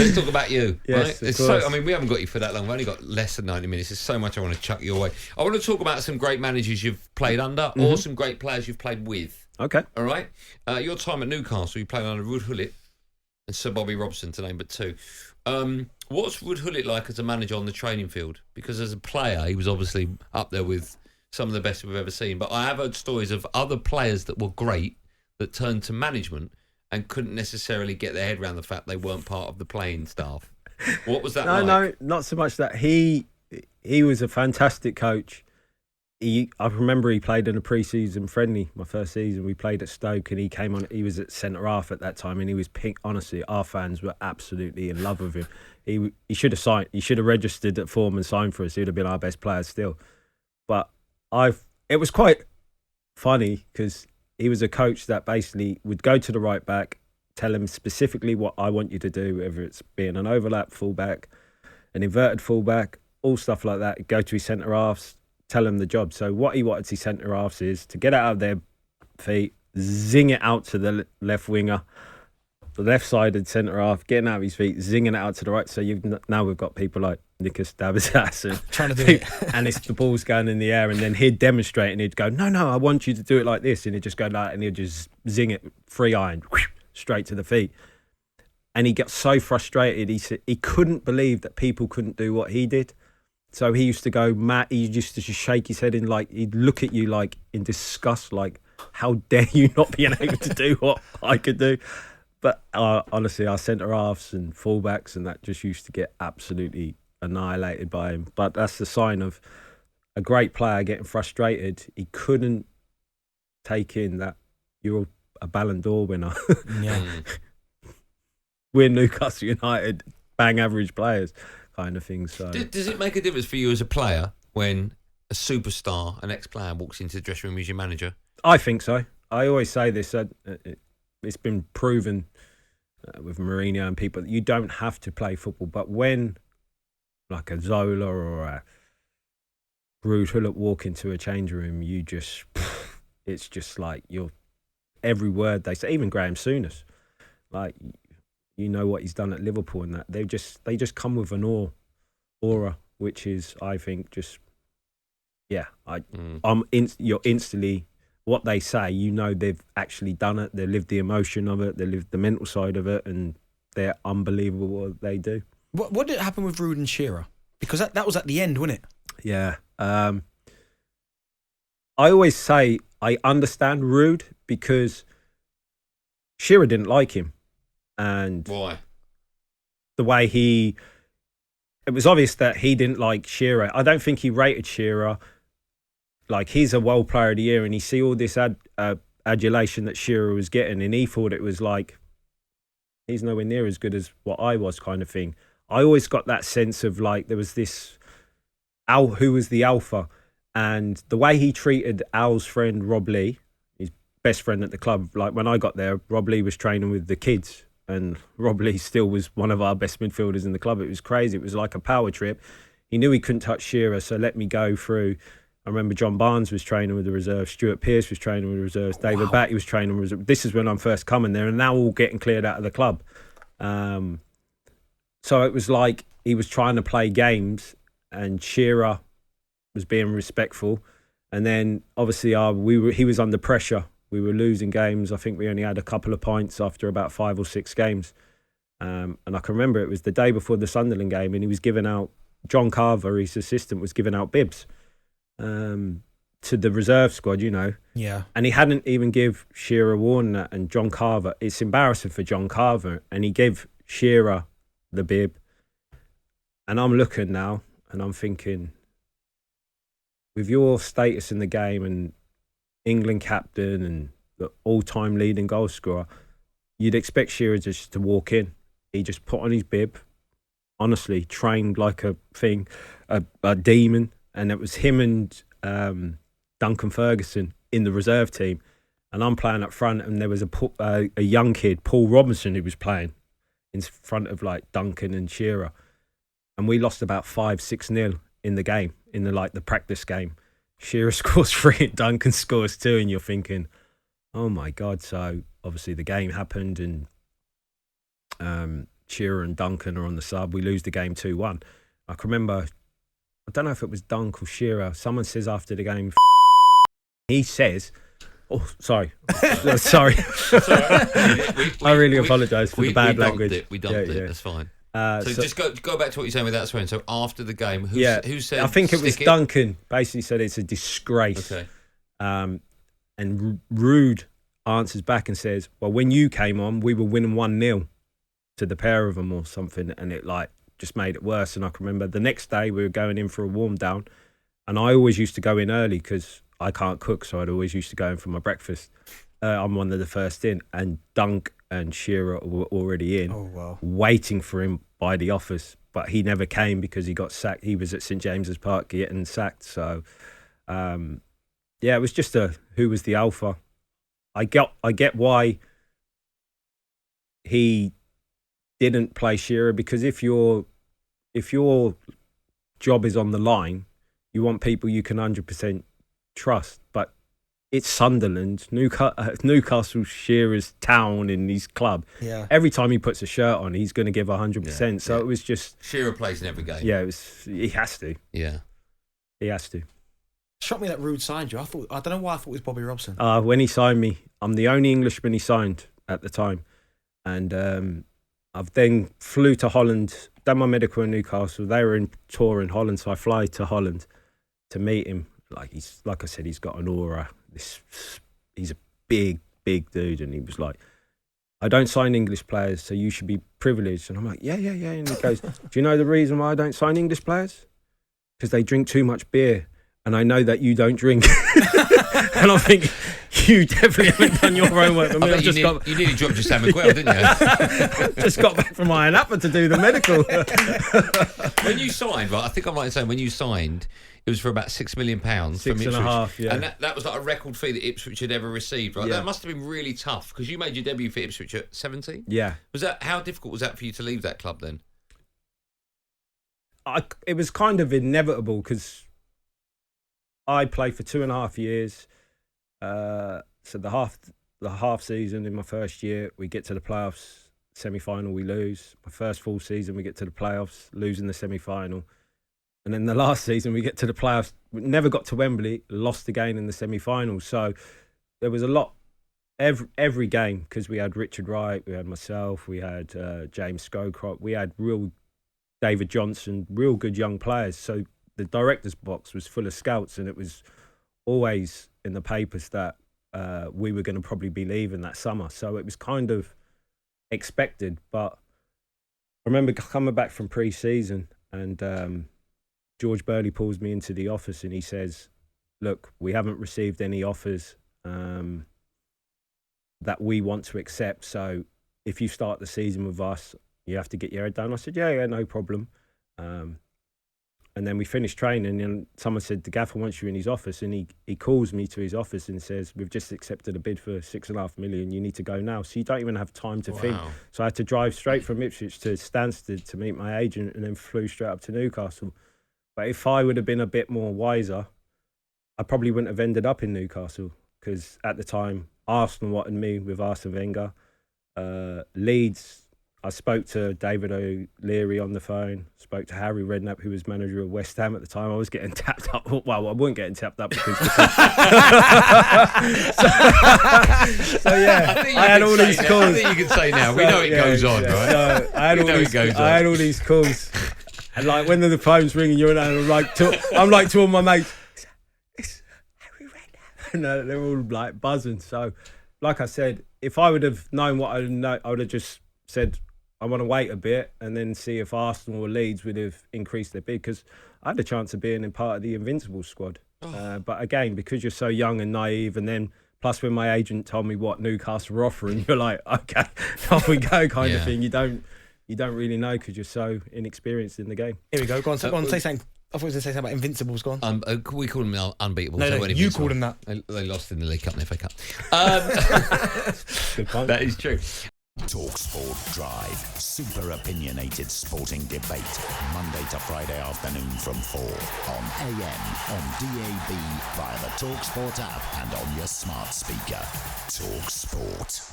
let's talk about you. Yes, right? of course. I mean, we haven't got you for that long. We've only got less than 90 minutes. There's so much I want to chuck your way. I want to talk about some great managers you've played under or some great players you've played with. Okay. All right? Your time at Newcastle, you played under Ruud Gullit and Sir Bobby Robson, to name but two. What's Ruud Gullit like as a manager on the training field? Because as a player, he was obviously up there with some of the best we've ever seen. But I have heard stories of other players that were great that turned to management and couldn't necessarily get their head around the fact they weren't part of the playing staff. What was that like? No, not so much that. He was a fantastic coach. I remember he played in a pre-season friendly, my first season. We played at Stoke and he came on. He was at centre-half at that time and he was pink. Honestly, our fans were absolutely in love with him. He should have signed. He should have registered at form and signed for us. He would have been our best player still. But it was quite funny because he was a coach that basically would go to the right back, tell him specifically what I want you to do, whether it's being an overlap fullback, an inverted fullback, all stuff like that. Go to his centre-halves, tell him the job. So what he wanted his centre-halves is to get out of their feet, zing it out to the left winger, the left-sided centre-half, getting out of his feet, zinging it out to the right. So now we've got people like Nicholas Dabazas trying to do it. and the ball's going in the air and then he'd demonstrate and he'd go, no, I want you to do it like this. And he'd just go like that and he'd just zing it free iron straight to the feet. And he got so frustrated. He said he couldn't believe that people couldn't do what he did. So he used to go mad. He used to just shake his head he'd look at you like in disgust, like, how dare you not being able to do what I could do? But honestly, our centre-halves and full-backs and that just used to get absolutely annihilated by him. But that's the sign of a great player getting frustrated. He couldn't take in that you're a Ballon d'Or winner. Yeah. We're Newcastle United, bang average players kind of thing. So Does it make a difference for you as a player when a superstar, an ex-player, walks into the dressing room as your manager? I think so. I always say this. It's been proven with Mourinho and people that you don't have to play football. But when, like a Zola or a Ruud Gullit walk into a change room, it's just like every word they say. Even Graeme Souness, like, you know what he's done at Liverpool and that they just come with an aura, which is, I think, just you're instantly. What they say, you know, they've actually done it. They lived the emotion of it. They lived the mental side of it, and they're unbelievable what they do. What did happen with Ruud and Shearer? Because that was at the end, wasn't it? Yeah. I always say I understand Ruud because Shearer didn't like him, and why? The way it was obvious that he didn't like Shearer. I don't think he rated Shearer. Like, he's a World Player of the Year and he see all this adulation that Shearer was getting and he thought it was like, he's nowhere near as good as what I was kind of thing. I always got that sense of like, there was this Al who was the alpha, and the way he treated Al's friend Rob Lee, his best friend at the club. Like, when I got there, Rob Lee was training with the kids and Rob Lee still was one of our best midfielders in the club. It was crazy. It was like a power trip. He knew he couldn't touch Shearer, so let me go through. I remember John Barnes was training with the reserves, Stuart Pearce was training with the reserves, David Batty was training with the reserves. This is when I'm first coming there, and now all getting cleared out of the club. So it was like he was trying to play games and Shearer was being respectful. And then obviously he was under pressure. We were losing games. I think we only had a couple of points after about 5 or 6 games. And I can remember it was the day before the Sunderland game and he was giving out, John Carver, his assistant, was giving out bibs to the reserve squad, you know. Yeah. And he hadn't even give Shearer warning that, and John Carver, it's embarrassing for John Carver, and he gave Shearer the bib. And I'm looking now and I'm thinking, with your status in the game and England captain and the all-time leading goal scorer, you'd expect Shearer just to walk in. He just put on his bib, honestly, trained like a demon. And it was him and Duncan Ferguson in the reserve team. And I'm playing up front, and there was a young kid, Paul Robinson, who was playing in front of like Duncan and Shearer. And we lost about 5-6-0 in the game, in the practice game. Shearer scores 3 and Duncan scores 2, and you're thinking, oh my God. So obviously the game happened, and Shearer and Duncan are on the sub. We lose the game 2-1. I can remember, I don't know if it was Dunk or Shearer. Someone says after the game, he says, "Oh, sorry, sorry." I really apologise for the bad language. We dumped it. That's fine. So just go back to what you're saying with that swearing. So after the game, who said? I think it was Duncan. Basically said it's a disgrace. Okay. And Ruud answers back and says, "Well, when you came on, we were winning 1-0 to the pair of them or something, and it just made it worse." And I can remember the next day we were going in for a warm down, and I always used to go in early because I can't cook, so I'd always used to go in for my breakfast. I'm one of the first in, and Dunk and Shearer were already in, waiting for him by the office, but he never came because he got sacked. He was at St James's Park getting sacked. So, it was just who was the alpha. I get why he didn't play Shearer, because if your job is on the line, you want people you can 100% trust. But it's Sunderland, Newcastle, Shearer's town in his club. Yeah. Every time he puts a shirt on, he's going to give 100%. So it was just Shearer plays in every game. Yeah, he has to. Yeah, he has to. Shocked me that Ruud signed you. I don't know why I thought it was Bobby Robson. When he signed me, I'm the only Englishman he signed at the time, and I've then flew to Holland, done my medical in Newcastle. They were in tour in Holland, so I fly to Holland to meet him. Like I said, he's got an aura. He's a big dude, and he was like, "I don't sign English players, so you should be privileged." And I'm like, yeah. And he goes, "Do you know the reason why I don't sign English players? Because they drink too much beer. And I know that you don't drink." And I think you definitely haven't done your homework. You nearly dropped your Sam McQuell, didn't you? Just got back from Iron Apple to do the medical. When you signed, right? I think I'm right in saying when you signed, it was for about £6 million from Ipswich. 6.5, yeah. And that was like a record fee that Ipswich had ever received, right? Yeah. That must have been really tough, because you made your debut for Ipswich at 17. Yeah. How difficult was that for you to leave that club then? It was kind of inevitable, because I played for 2.5 years. So the half season in my first year, we get to the playoffs, semi-final, we lose. My first full season, we get to the playoffs, losing the semi-final. And then the last season, we get to the playoffs, we never got to Wembley, lost again in the semi-final. So there was a lot, every game, because we had Richard Wright, we had myself, we had James Scowcroft, we had real David Johnson, real good young players. So the director's box was full of scouts, and it was always in the papers that we were going to probably be leaving that summer. So it was kind of expected. But I remember coming back from pre-season, and George Burley pulls me into the office and he says, "Look, we haven't received any offers that we want to accept. So if you start the season with us, you have to get your head down." I said, yeah, no problem. And then we finished training, and someone said, "The gaffer wants you in his office." And he calls me to his office and says, "We've just accepted a bid for $6.5 million. You need to go now." So you don't even have time to think. So I had to drive straight from Ipswich to Stansted to meet my agent, and then flew straight up to Newcastle. But if I would have been a bit more wiser, I probably wouldn't have ended up in Newcastle, because at the time, Arsenal wanted me with Arsene Wenger. Leeds, I spoke to David O'Leary on the phone, spoke to Harry Redknapp, who was manager of West Ham at the time. I was getting tapped up. Well, I wasn't getting tapped up because... so yeah, I had all these calls. I think you can say now. We know it goes on, right? So I had all these calls. And like when the phone's ringing, you're in, and I'm like to all my mates, "It's Harry Redknapp." And they're all like buzzing. So, like I said, if I would have known what I know, I would have just said, "I want to wait a bit and then see if Arsenal or Leeds would have increased their bid," because I had a chance of being in part of the Invincible squad. But again, because you're so young and naive, and then plus when my agent told me what Newcastle were offering, you're like, okay, off we go kind of thing. You don't really know because you're so inexperienced in the game. Here we go. Go on, say something. I thought you were going to say something about Invincibles. Go on. We call them unbeatable. No, you called them that. They lost in the League Cup and FA Cup. Good point. That is true. talkSPORT Drive. Super opinionated sporting debate. Monday to Friday afternoon from 4 on AM, on DAB, via the talkSPORT app and on your smart speaker. talkSPORT.